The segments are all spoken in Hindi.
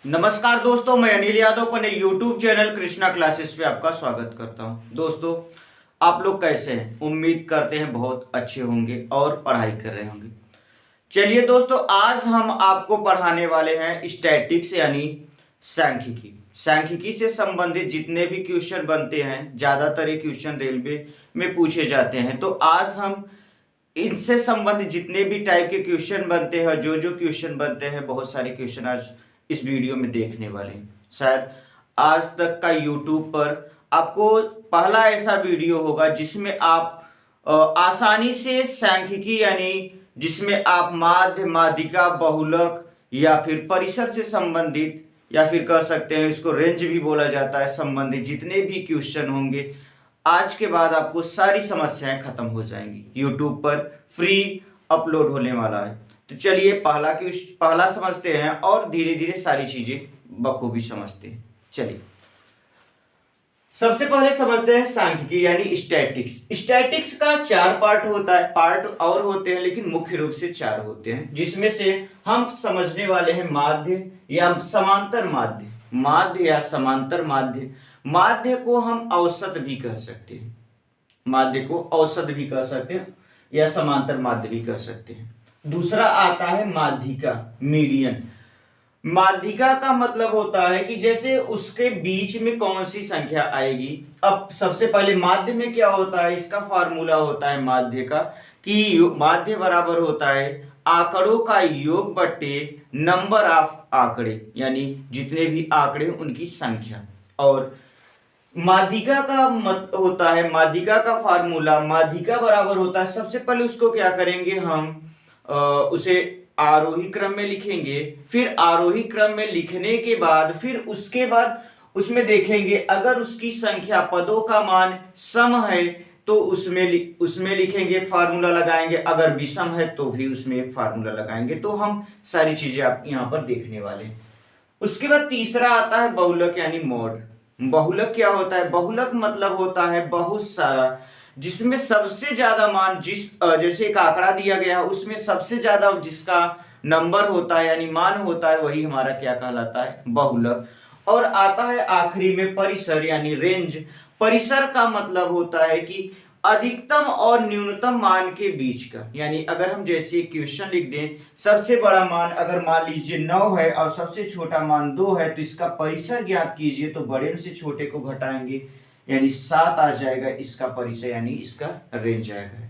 नमस्कार दोस्तों, मैं अनिल यादव अपने YouTube चैनल कृष्णा क्लासेस पे आपका स्वागत करता हूं। दोस्तों, आप लोग कैसे हैं? उम्मीद करते हैं बहुत अच्छे होंगे और पढ़ाई कर रहे होंगे। चलिए दोस्तों, आज हम आपको पढ़ाने वाले हैं स्टैटिक्स यानी सांख्यिकी। सांख्यिकी से संबंधित जितने भी क्वेश्चन बनते हैं, ज़्यादातर ये क्वेश्चन रेलवे में पूछे जाते हैं। तो आज हम इनसे संबंधित जितने भी टाइप के क्वेश्चन बनते हैं, जो जो क्वेश्चन बनते हैं, बहुत सारे क्वेश्चन आज इस वीडियो में देखने वाले हैं। शायद आज तक का यूट्यूब पर आपको पहला ऐसा वीडियो होगा जिसमें आप आसानी से सांख्यिकी यानी जिसमें आप माध्य, माध्यिका, बहुलक या फिर परिसर से संबंधित या फिर कह सकते हैं इसको रेंज भी बोला जाता है, संबंधित जितने भी क्वेश्चन होंगे आज के बाद आपको सारी समस्याएं खत्म हो जाएंगी। यूट्यूब पर फ्री अपलोड होने वाला है। तो चलिए पहला समझते हैं और धीरे धीरे सारी चीजें बखूबी समझते हैं। चलिए सबसे पहले समझते हैं सांख्यिकी यानी स्टैटिक्स। स्टैटिक्स का 4 पार्ट होता है, पार्ट और होते हैं लेकिन मुख्य रूप से 4 होते हैं, जिसमें से हम समझने वाले हैं माध्य या समांतर माध्य। माध्य या समांतर माध्य। माध्य को हम औसत भी कह सकते हैं, माध्य को औसत भी कह सकते हैं या समांतर माध्य भी कह सकते हैं। दूसरा आता है माध्यिका, मीडियन। माध्यिका का मतलब होता है कि जैसे उसके बीच में कौन सी संख्या आएगी। अब सबसे पहले माध्य में क्या होता है, इसका फार्मूला होता है माध्य का कि माध्य बराबर होता है आंकड़ों का योग बट्टे नंबर ऑफ आंकड़े, यानी जितने भी आंकड़े उनकी संख्या। और माध्यिका का मत होता है, माध्यिका का फार्मूला, माध्यिका बराबर होता है, सबसे पहले उसको क्या करेंगे हम उसे आरोही क्रम में लिखेंगे। फिर आरोही क्रम में लिखने के बाद फिर उसके बाद उसमें देखेंगे अगर उसकी संख्या पदों का मान सम है तो उसमें लिखेंगे, एक फार्मूला लगाएंगे। अगर विषम है तो भी उसमें एक फार्मूला लगाएंगे। तो हम सारी चीजें आप यहाँ पर देखने वाले हैं। उसके बाद तीसरा आता है बहुलक यानी मॉड। बहुलक क्या होता है? बहुलक मतलब होता है बहुत सारा, जिसमें सबसे ज्यादा मान जैसे एक आंकड़ा दिया गया है उसमें सबसे ज्यादा जिसका नंबर होता है यानी मान होता है, वही हमारा क्या कहलाता है? बहुलक। और आता है आखिरी में परिसर यानी रेंज। परिसर का मतलब होता है कि अधिकतम और न्यूनतम मान के बीच का, यानी अगर हम जैसे क्वेश्चन लिख दें, सबसे बड़ा मान अगर मान लीजिए 9 है और सबसे छोटा मान 2 है, तो इसका परिसर ज्ञात कीजिए। तो बड़े से छोटे को घटाएंगे यानी 7 आ जाएगा इसका परिसर, यानी इसका रेंज आएगा।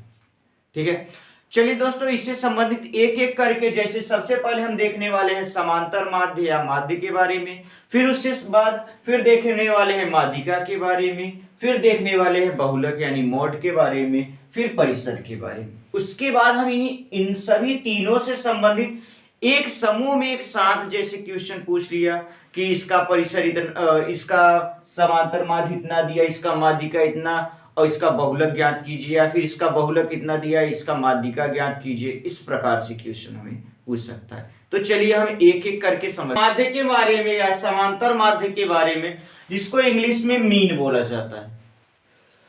ठीक है, चलिए दोस्तों, इससे संबंधित एक एक करके, जैसे सबसे पहले हम देखने वाले हैं समांतर माध्य या माध्य के बारे में, फिर उससे बाद फिर देखने वाले हैं माध्यिका के बारे में, फिर देखने वाले हैं बहुलक यानी मॉड के बारे में, फिर परिसर के बारे में। उसके बाद हम इन सभी तीनों से संबंधित एक समूह में एक साथ जैसे क्वेश्चन पूछ लिया कि इसका परिसर इतना, इसका समांतर माध्य इतना दिया, इसका माध्यिका इतना और इसका बहुलक ज्ञात कीजिए, या फिर इसका बहुलक इतना दिया, इसका माध्यिका ज्ञात कीजिए। इस प्रकार से क्वेश्चन हमें पूछ सकता है। तो चलिए हम एक एक करके समझ माध्य के बारे में या समांतर माध्य के बारे में, जिसको इंग्लिश में मीन बोला जाता है।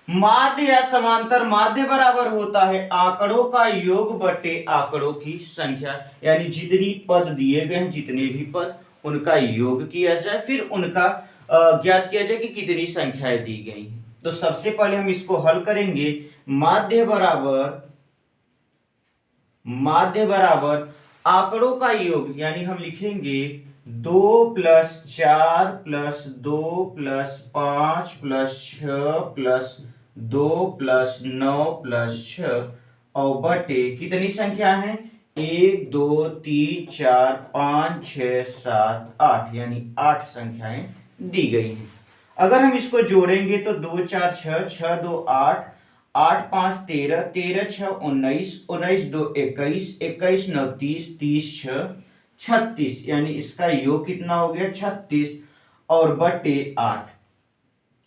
माध्य या समांतर माध्य बराबर होता है आंकड़ों का योग बटे आंकड़ों की संख्या, यानी जितनी पद दिए गए हैं, जितने भी पद, उनका योग किया जाए, फिर उनका ज्ञात किया जाए कि कितनी संख्याएं दी गई हैं। तो सबसे पहले हम इसको हल करेंगे। माध्य बराबर आंकड़ों का योग, यानी हम लिखेंगे 2 + 4 + 2 + 5 + 6 + 2 + 9 + 6 और बटे कितनी संख्या है? 1 2 3 4 5 6 7 8, यानी 8 संख्याएं दी गई हैं। अगर हम इसको जोड़ेंगे तो 2 4 6, 6 2 8, 8 5 13, 13 6 19, 19 2 21, 21 9 30, 30 6 36, यानी इसका योग कितना हो गया? 36 और बटे 8।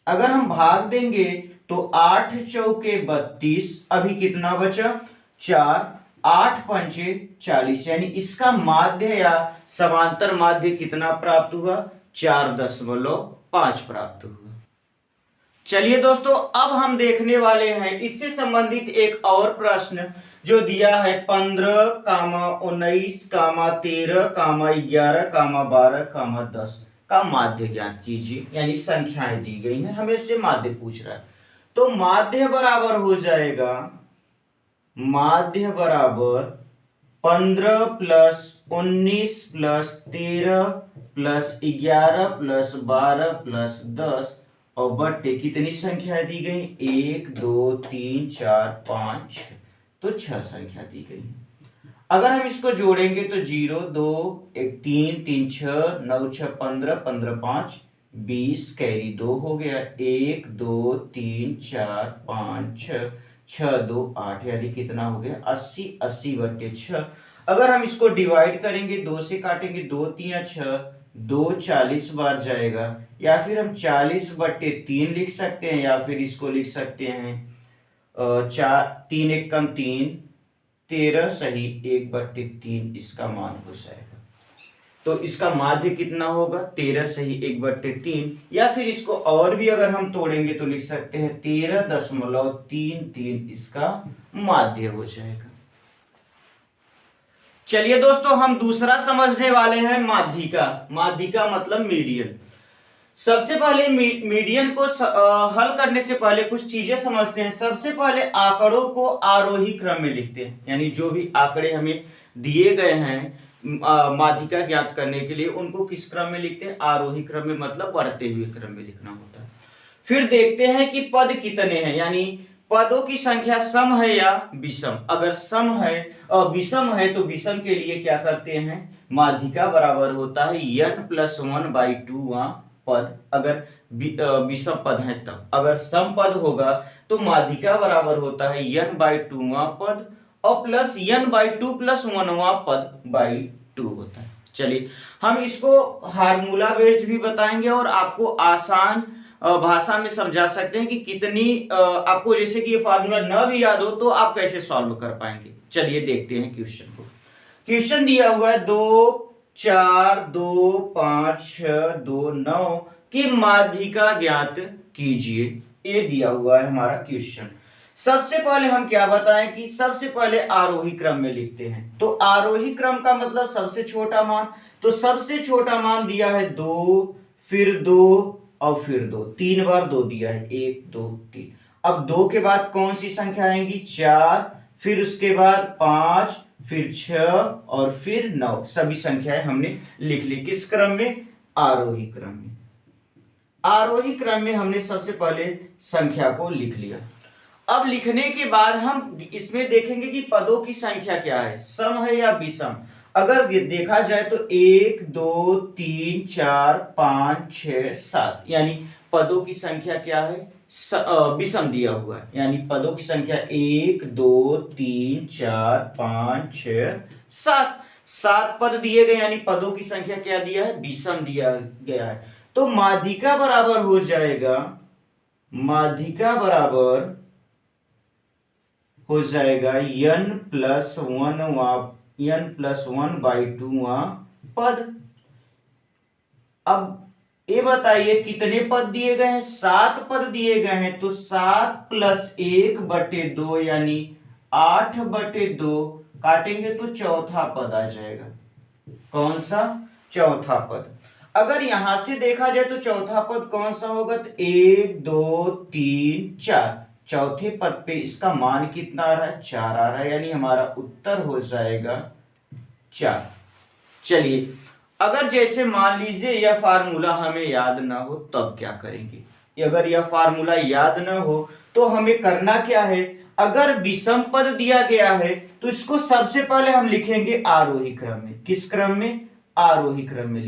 अगर हम भाग देंगे तो 8 चौके 32, अभी कितना बचा? 4, 8 पंचे 40, यानी इसका माध्य या समांतर माध्य कितना प्राप्त हुआ? 4.5 प्राप्त हुआ। चलिए दोस्तों, अब हम देखने वाले हैं इससे संबंधित एक और प्रश्न जो दिया है 15, 19, 13, 11, 12, 10 का माध्य ज्ञात कीजिए। यानी संख्याएं दी गई हैं, हमें इससे माध्य पूछ रहा है। तो माध्य बराबर हो जाएगा, माध्य बराबर 15 plus 19 plus 13 plus 11 plus 12 plus 10 और बट्टे कितनी संख्या दी गई, 1 2 3 4 5 6, तो 6 संख्या दी गई। अगर हम इसको जोड़ेंगे तो 0 2 1 3 3 6 9 6 15 15 5 20 कैरी 2 हो गया, 1 2 3 4 5 6 6 2 8, यानी कितना हो गया 80, 80 बट्टे 6। अगर हम इसको डिवाइड करेंगे, 2 से काटेंगे, 2 3 6, 2 40 बार जाएगा, या फिर हम 40 बट्टे 3 लिख सकते हैं, या फिर इसको लिख सकते हैं 3 1 कम 3, 13 सही 1 बट्टे 3 इसका मान हो जाएगा। तो इसका माध्य कितना होगा, 13 सही 1 बट्टे 3, या फिर इसको और भी अगर हम तोड़ेंगे तो लिख सकते हैं 13.33 इसका माध्य हो जाएगा। चलिए दोस्तों, हम दूसरा समझने वाले हैं माध्यिका। माध्यिका मतलब मीडियन। सबसे पहले मीडियन को हल करने से पहले कुछ चीजें समझते हैं। सबसे पहले आंकड़ों को आरोही क्रम में लिखते हैं, यानी जो भी आंकड़े हमें दिए गए हैं माध्यिका ज्ञात करने के लिए, उनको किस क्रम में लिखते हैं, आरोही क्रम में, मतलब बढ़ते हुए क्रम में लिखना होता है। फिर देखते हैं कि पद कितने हैं, यानी पदों की संख्या सम है या विषम। अगर सम है विषम है तो विषम के लिए क्या करते हैं, माध्यिका बराबर होता है n+1/2 पद, अगर विषम पद है तब। अगर सम पद होगा तो माध्यिका बराबर होता है n/2 पद और प्लस n/2 + 1 पद बाई 2 होता है। चलिए हम इसको फार्मूला बेस्ड भी बताएंगे और आपको आसान भाषा में समझा सकते हैं कि कितनी आपको जैसे कि ये फार्मूला न भी याद हो तो आप कैसे सॉल्व कर पाएंगे। चलिए देखते हैं क्वेश्चन को। क्वेश्चन दिया हुआ है 2 4 2 5 6 2 9 की माध्यिका ज्ञात कीजिए। ये दिया हुआ है हमारा क्वेश्चन। सबसे पहले हम क्या बताएं कि सबसे पहले आरोही क्रम में लिखते हैं। तो आरोही क्रम का मतलब सबसे छोटा मान, तो सबसे छोटा मान दिया है 2, फिर 2 और फिर 2, 3 बार 2 दिया है, 1 2 3। अब 2 के बाद कौन सी संख्या आएंगी, 4, फिर उसके बाद 5, फिर 6 और फिर 9। सभी संख्याएं हमने लिख ली। किस क्रम में, आरोही क्रम में। आरोही क्रम में हमने सबसे पहले संख्या को लिख लिया। अब लिखने के बाद हम इसमें देखेंगे कि पदों की संख्या क्या है, सम है या विषम। अगर देखा जाए तो 1 2 3 4 5 6 7, यानी पदों की संख्या क्या है, विषम दिया हुआ है। यानी पदों की संख्या 1 2 3 4 5 6 7, 7 पद दिए गए, यानी पदों की संख्या क्या दिया है, विषम दिया गया है। तो माध्यिका बराबर हो जाएगा, माध्यिका बराबर हो जाएगा n+1/2 पद। अब ये बताइए कितने पद दिए गए हैं, 7 पद दिए गए हैं। तो 7 + 1/2 यानी 8/2 काटेंगे तो चौथा पद आ जाएगा। कौन सा, चौथा पद। अगर यहां से देखा जाए तो चौथा पद कौन सा होगा, तो 1 2 3 4, चौथे पद पे इसका मान कितना आ रहा है, 4 आ रहा है, यानी हमारा उत्तर हो जाएगा 4। चलिए अगर जैसे मान लीजिए यह फार्मूला हमें याद ना हो तब क्या करेंगे। अगर यह फार्मूला याद ना हो तो हमें करना क्या है, अगर विषम पद दिया गया है तो इसको सबसे पहले हम लिखेंगे आरोही क्रम में। किस क्रम में, आरोही क्रम में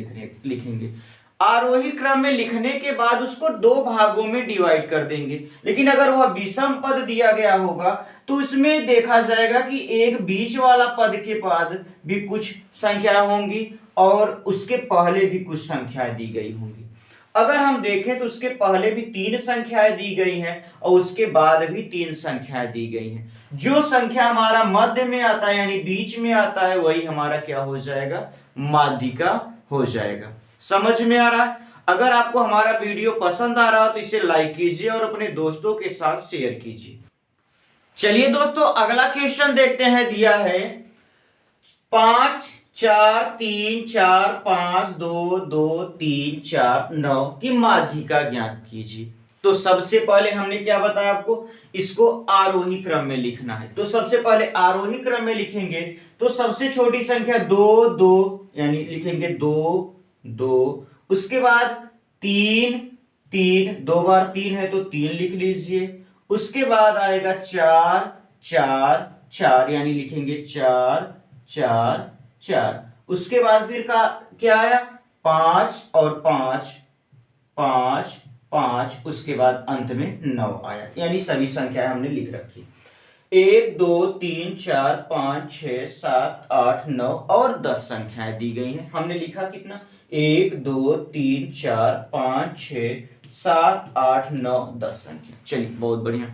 लिखेंगे। आरोही क्रम में लिखने के बाद उसको 2 भागों में डिवाइड कर देंगे। लेकिन अगर वह विषम पद दिया गया होगा तो उसमें देखा जाएगा कि एक बीच वाला पद के बाद भी कुछ संख्या होंगी और उसके पहले भी कुछ संख्याएं दी गई होंगी। अगर हम देखें तो उसके पहले भी 3 संख्याएं दी गई हैं और उसके बाद भी 3 संख्याएं दी गई हैं। जो संख्या हमारा मध्य में आता है यानी बीच में आता है वही हमारा क्या हो जाएगा, माध्यिका हो जाएगा। समझ में आ रहा है। अगर आपको हमारा वीडियो पसंद आ रहा हो तो इसे लाइक कीजिए और अपने दोस्तों के साथ शेयर कीजिए। चलिए दोस्तों, अगला क्वेश्चन देखते हैं। दिया है 5 4 3 4 5 2 2 3 4 9 की माध्यिका ज्ञात कीजिए। तो सबसे पहले हमने क्या बताया आपको, इसको आरोही क्रम में लिखना है। तो सबसे पहले आरोही क्रम में लिखेंगे तो सबसे छोटी संख्या 2 2 यानी लिखेंगे 2 2, उसके बाद 3 3, 2 बार 3 है तो 3 लिख लीजिए। उसके बाद आएगा 4 4 4 यानी लिखेंगे 4 4 4। उसके बाद फिर का क्या आया, 5 और 5 5 5, उसके बाद अंत में 9 आया, यानी सभी संख्याएं हमने लिख रखी। 1 2 3 4 5 6 7 8 9 और 10 संख्याएं दी गई हैं। हमने लिखा कितना, 1 2 3 4 5 6 7 8 9 10 संख्या। चलिए बहुत बढ़िया,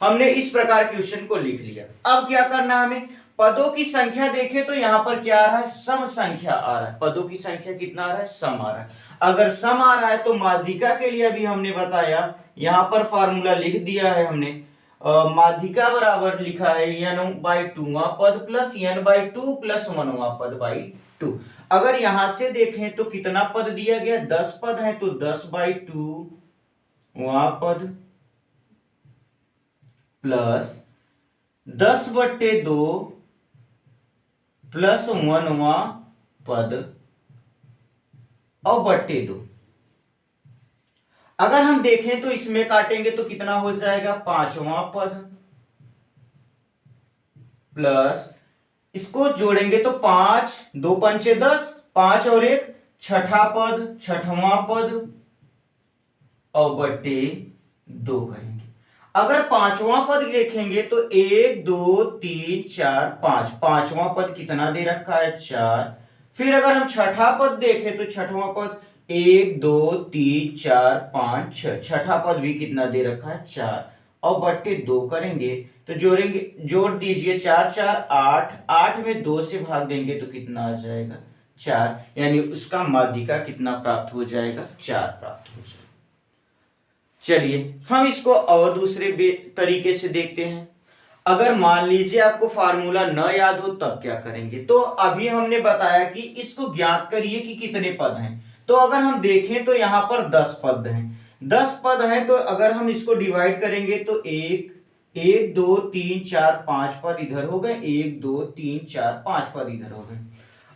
हमने इस प्रकार क्वेश्चन को लिख लिया। अब क्या करना है हमें, पदों की संख्या देखें तो यहाँ पर क्या आ रहा है, सम संख्या आ रहा है। पदों की संख्या कितना आ रहा है, सम आ रहा है। अगर सम आ रहा है तो माध्यिका के लिए अभी हमने बताया, यहाँ पर फॉर्मूला लिख दिया है हमने। माध्यिका बराबर लिखा है n/2वां पद प्लस n/2 प्लस 1वां पद बाई 2। अगर यहां से देखें तो कितना पद दिया गया, 10 पद है, तो 10/2वां पद प्लस 10/2 प्लस 1वां पद और बट्टे 2। अगर हम देखें तो इसमें काटेंगे तो कितना हो जाएगा, 5वां पद प्लस इसको जोड़ेंगे तो 5 2 पंचे 10, 5 और 1 छठा पद, छठवां पद और बट्टे 2 करेंगे। अगर 5वां पद देखेंगे तो 1 2 3 4 5, 5वां पद कितना दे रखा है, 4। फिर अगर हम छठा पद देखें तो छठवां पद 1 2 3 4 5 6, छठा पद भी कितना दे रखा है, 4 और बट्टे 2 करेंगे तो जोड़ेंगे, जोड़ दीजिए 4 4 8, 8 में 2 से भाग देंगे तो कितना आ जाएगा, 4, यानी उसका माध्यिका कितना प्राप्त हो जाएगा, 4 प्राप्त हो जाएगा। चलिए हम इसको और दूसरे तरीके से देखते हैं। अगर मान लीजिए आपको फार्मूला न याद हो तब क्या करेंगे, तो अभी हमने बताया कि इसको ज्ञात करिए कि कितने पद हैं। तो अगर हम देखें तो यहाँ पर 10 पद हैं, 10 पद हैं, तो अगर हम इसको डिवाइड करेंगे तो 1 2 3 4 5 पद इधर हो गए, 1 2 3 4 5 पद इधर हो गए।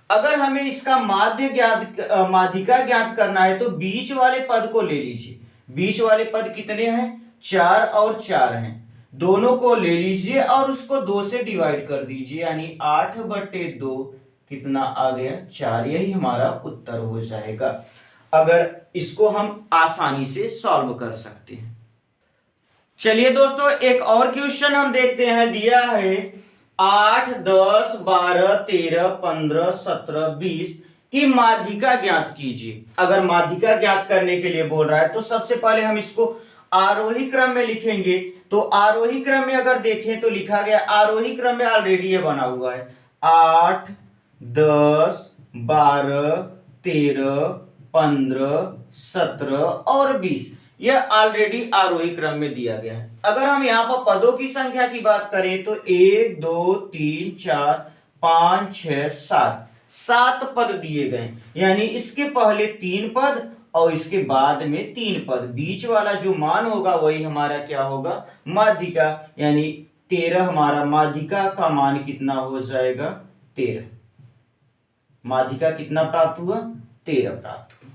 अगर हमें इसका माध्यिका ज्ञात करना है तो बीच वाले पद को ले लीजिए। बीच वाले पद कितने हैं, 4 और 4 हैं, दोनों को ले लीजिए और उसको 2 से डिवाइड कर दीजिए, यानी 8/2 कितना आ गया, 4। यही हमारा उत्तर हो जाएगा। अगर इसको हम आसानी से सॉल्व कर सकते हैं। चलिए दोस्तों, एक और क्वेश्चन हम देखते हैं। दिया है 8 10 12 13 15 17 20 की माध्यिका ज्ञात कीजिए। अगर माध्यिका ज्ञात करने के लिए बोल रहा है तो सबसे पहले हम इसको आरोही क्रम में लिखेंगे। तो आरोही क्रम में अगर देखें तो लिखा गया, आरोही क्रम में ऑलरेडी ये बना हुआ है, 8 10 12 13 15 17 और 20, यह ऑलरेडी आरोही क्रम में दिया गया है। अगर हम यहाँ पर पदों की संख्या की बात करें तो 1 2 3 4 5 6 7, 7 पद दिए गए, यानी इसके पहले 3 पद और इसके बाद में 3 पद, बीच वाला जो मान होगा वही हमारा क्या होगा, माध्यिका, यानी 13 हमारा माध्यिका का मान कितना हो जाएगा, 13। माध्यिका कितना प्राप्त हुआ, 13 प्राप्त हुआ।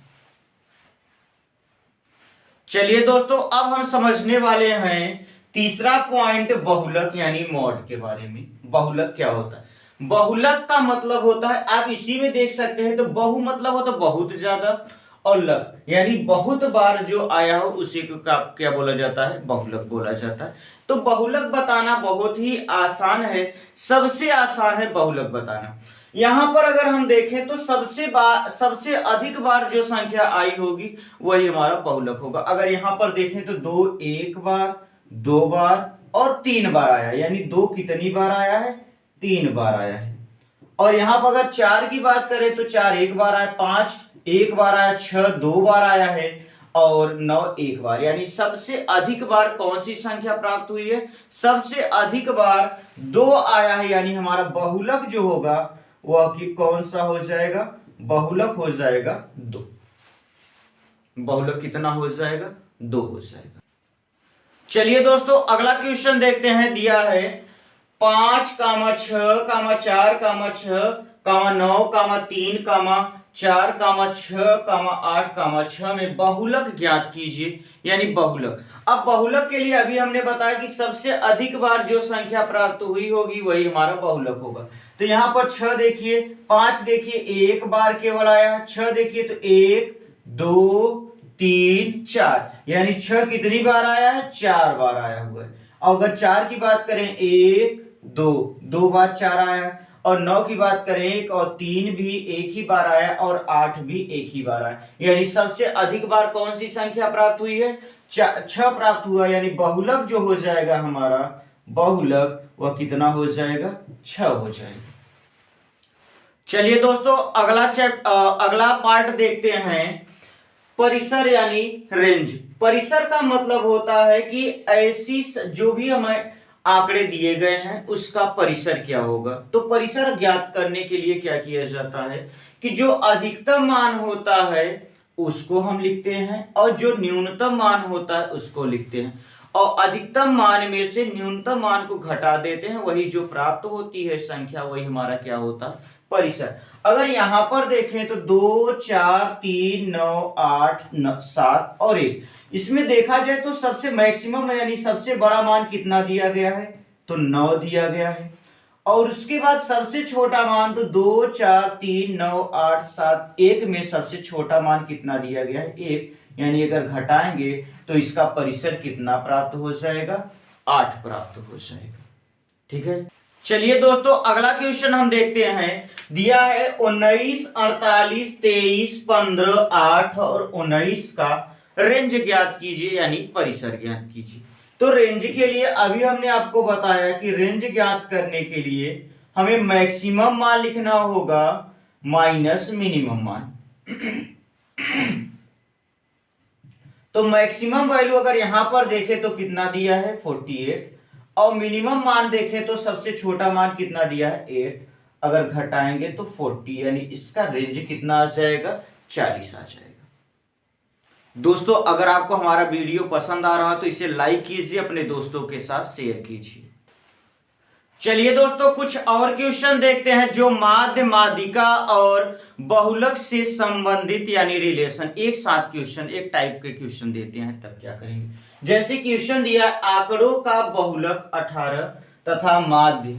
चलिए दोस्तों, अब हम समझने वाले हैं तीसरा पॉइंट, बहुलक यानी मॉड के बारे में। बहुलक क्या होता है, बहुलक का मतलब होता है, आप इसी में देख सकते हैं, तो बहु मतलब होता है बहुत ज्यादा, और लक यानी बहुत बार जो आया हो उसी को क्या बोला जाता है, बहुलक बोला जाता है। तो बहुलक बताना बहुत ही आसान है, सबसे आसान है बहुलक बताना। यहां पर अगर हम देखें तो सबसे अधिक बार जो संख्या आई होगी वही हमारा बहुलक होगा। अगर यहां पर देखें तो 2 एक बार, 2 बार और 3 बार आया, यानी 2 कितनी बार आया है, 3 बार आया है। और यहां पर अगर 4 की बात करें तो 4 एक बार आया, 5 एक बार आया, 6 2 बार आया है और 9 एक बार। यानी सबसे अधिक बार कौन सी संख्या प्राप्त हुई है? सबसे अधिक बार 2 आया है, यानी हमारा बहुलक जो होगा वह कि कौन सा हो जाएगा? बहुलक हो जाएगा 2। बहुलक कितना हो जाएगा? 2 हो जाएगा। चलिए दोस्तों अगला क्वेश्चन देखते हैं। दिया है 5, 6, 4, 6, 9, 3, 4, 6, 8, 6 में बहुलक ज्ञात कीजिए, यानी बहुलक। अब बहुलक के लिए अभी हमने बताया कि सबसे अधिक बार जो संख्या प्राप्त हुई होगी वही हमारा बहुलक होगा। तो यहाँ पर 6 देखिए, 5 देखिए एक बार केवल आया, 6 देखिए तो 1 2 3 4, यानी 6 कितनी बार आया है? 4 बार आया हुआ है। और अगर 4 की बात करें 1 2, 2 बार 4 आया, और 9 की बात करें 1 और 3 भी एक ही बार आया, और 8 भी एक ही बार आया। यानी सबसे अधिक बार कौन सी संख्या प्राप्त हुई है? 6 प्राप्त हुआ। यानी बहुलक जो हो जाएगा हमारा, बहुलक वह कितना हो जाएगा? 6 हो जाएगा। चलिए दोस्तों अगला पार्ट देखते हैं, परिसर यानी रेंज। परिसर का मतलब होता है कि ऐसी जो भी हमें आंकड़े दिए गए हैं उसका परिसर क्या होगा। तो परिसर ज्ञात करने के लिए क्या किया जाता है कि जो अधिकतम मान होता है उसको हम लिखते हैं और जो न्यूनतम मान होता है उसको लिखते हैं, और अधिकतम मान में से न्यूनतम मान को घटा देते हैं, वही जो प्राप्त होती है संख्या वही हमारा क्या होता है? परिसर। अगर यहां पर देखें तो 2 4 3 9 8 7 और 1, इसमें देखा जाए तो सबसे मैक्सिमम यानी सबसे बड़ा मान कितना दिया गया है? तो 9 दिया गया है। और उसके बाद सबसे छोटा मान तो 2 4 3 9 8 7 1 में सबसे छोटा मान कितना दिया गया है? 1। यानी अगर घटाएंगे तो इसका परिसर कितना प्राप्त हो जाएगा? 8 प्राप्त हो जाएगा। ठीक है। चलिए दोस्तों अगला क्वेश्चन हम देखते हैं। दिया है 19 48 23 15 8 और 19 का रेंज ज्ञात कीजिए, यानी परिसर ज्ञात कीजिए। तो रेंज के लिए अभी हमने आपको बताया कि रेंज ज्ञात करने के लिए हमें मैक्सिमम मान लिखना होगा माइनस मिनिमम मान। तो मैक्सिमम वैल्यू अगर यहां पर देखें तो कितना दिया है? 48। और मिनिमम मान देखें तो सबसे छोटा मान कितना दिया है? 8। अगर घटाएंगे तो 40, यानी इसका रेंज कितना आ जाएगा? 40 आ जाएगा। दोस्तों अगर आपको हमारा वीडियो पसंद आ रहा तो इसे लाइक कीजिए, अपने दोस्तों के साथ शेयर कीजिए। चलिए दोस्तों कुछ और क्वेश्चन देखते हैं जो माध्य माध्यिका और बहुलक से संबंधित यानी रिलेशन। एक साथ क्वेश्चन, एक टाइप के क्वेश्चन देते हैं तब क्या करेंगे। जैसे क्वेश्चन दिया आंकड़ों का बहुलक 18 तथा माध्य,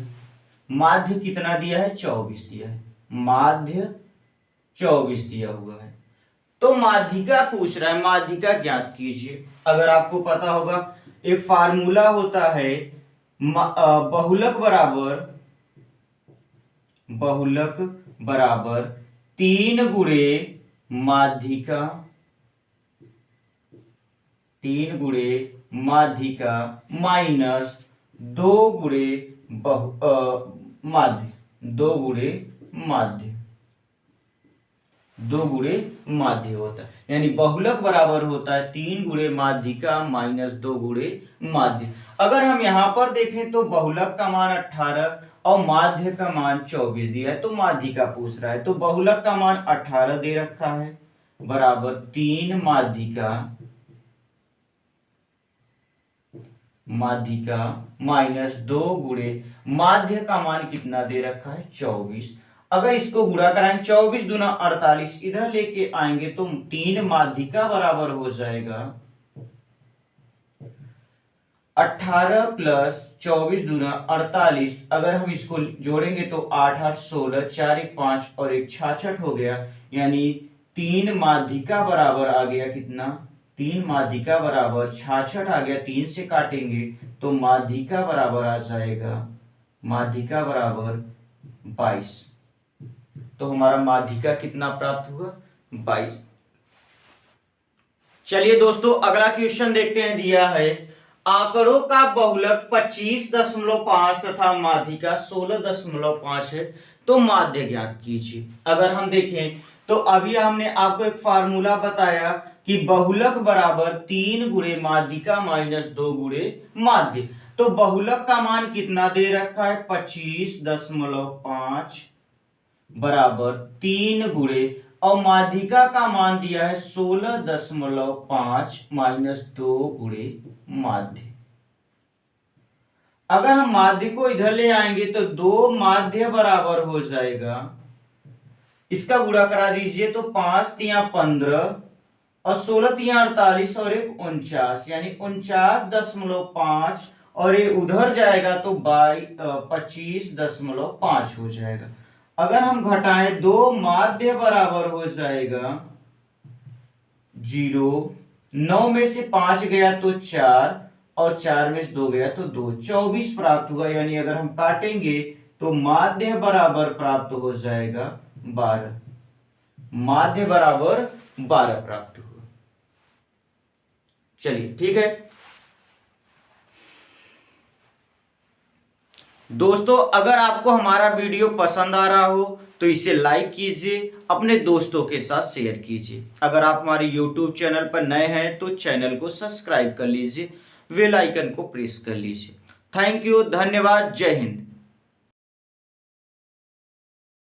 माध्य कितना दिया है? 24 दिया है। माध्य 24 दिया हुआ है। तो माध्यिका पूछ रहा है, माध्यिका ज्ञात कीजिए। अगर आपको पता होगा एक फार्मूला होता है, बहुलक बराबर 3 गुणे माध्यिका, 3 गुणे माध्यिका माइनस 2 गुणे माध्य, 2 गुणे माध्य, 2 गुणे माध्य होता है। यानी बहुलक बराबर होता है 3 गुणे माध्यिका माइनस 2 गुणे माध्य। अगर हम यहां पर देखें तो बहुलक का मान 18 और माध्य का मान 24 दिया है, तो माध्यिका पूछ रहा है। तो बहुलक का मान 18 दे रखा है बराबर 3 माध्यिका, माध्यिका माइनस 2 गुणे माध्य का मान कितना दे रखा है? 24। अगर इसको गुणा कराएं 24 दूना 48, इधर लेके आएंगे तो 3 माध्यिका बराबर हो जाएगा 18 प्लस 24 दूना 48। अगर हम इसको जोड़ेंगे तो 8 8 16, 4 1 5 और 1 66 हो गया। यानी 3 माध्यिका बराबर आ गया कितना? 3 माध्यिका बराबर 66 आ गया। 3 से काटेंगे तो माध्यिका बराबर आ जाएगा, माध्यिका बराबर 22। तो हमारा माध्यिका कितना प्राप्त हुआ? 22। चलिए दोस्तों अगला क्वेश्चन देखते हैं। दिया है आंकड़ों का बहुलक 25.5 तथा माध्यिका 16.5 है, तो माध्य ज्ञात कीजिए। अगर हम देखें तो अभी हमने आपको एक फार्मूला बताया कि बहुलक बराबर 3 गुणे माध्यिका माइनस 2 गुणे माध्य। तो बहुलक का मान कितना दे रखा है 25.5 बराबर 3 गुणे और माध्यिका का मान दिया है 16.5 माइनस 2 गुणे माध्य। अगर हम माध्य को इधर ले आएंगे तो 2 माध्य बराबर हो जाएगा, इसका गुणा करा दीजिए तो 5 तिया 15 और 16 तिया 48 और 1 49, यानी 49.5 और ये उधर जाएगा तो 25.5 हो जाएगा। अगर हम घटाएं 2 माध्य बराबर हो जाएगा 0, 9 में से 5 गया तो 4 और 4 में से 2 गया तो 2, 24 प्राप्त हुआ। यानी अगर हम काटेंगे तो माध्य बराबर प्राप्त हो जाएगा 12, माध्य बराबर 12 प्राप्त हुआ। चलिए ठीक है दोस्तों, अगर आपको हमारा वीडियो पसंद आ रहा हो तो इसे लाइक कीजिए, अपने दोस्तों के साथ शेयर कीजिए। अगर आप हमारे यूट्यूब चैनल पर नए हैं तो चैनल को सब्सक्राइब कर लीजिए, बेल आइकन को प्रेस कर लीजिए। थैंक यू, धन्यवाद, जय हिंद।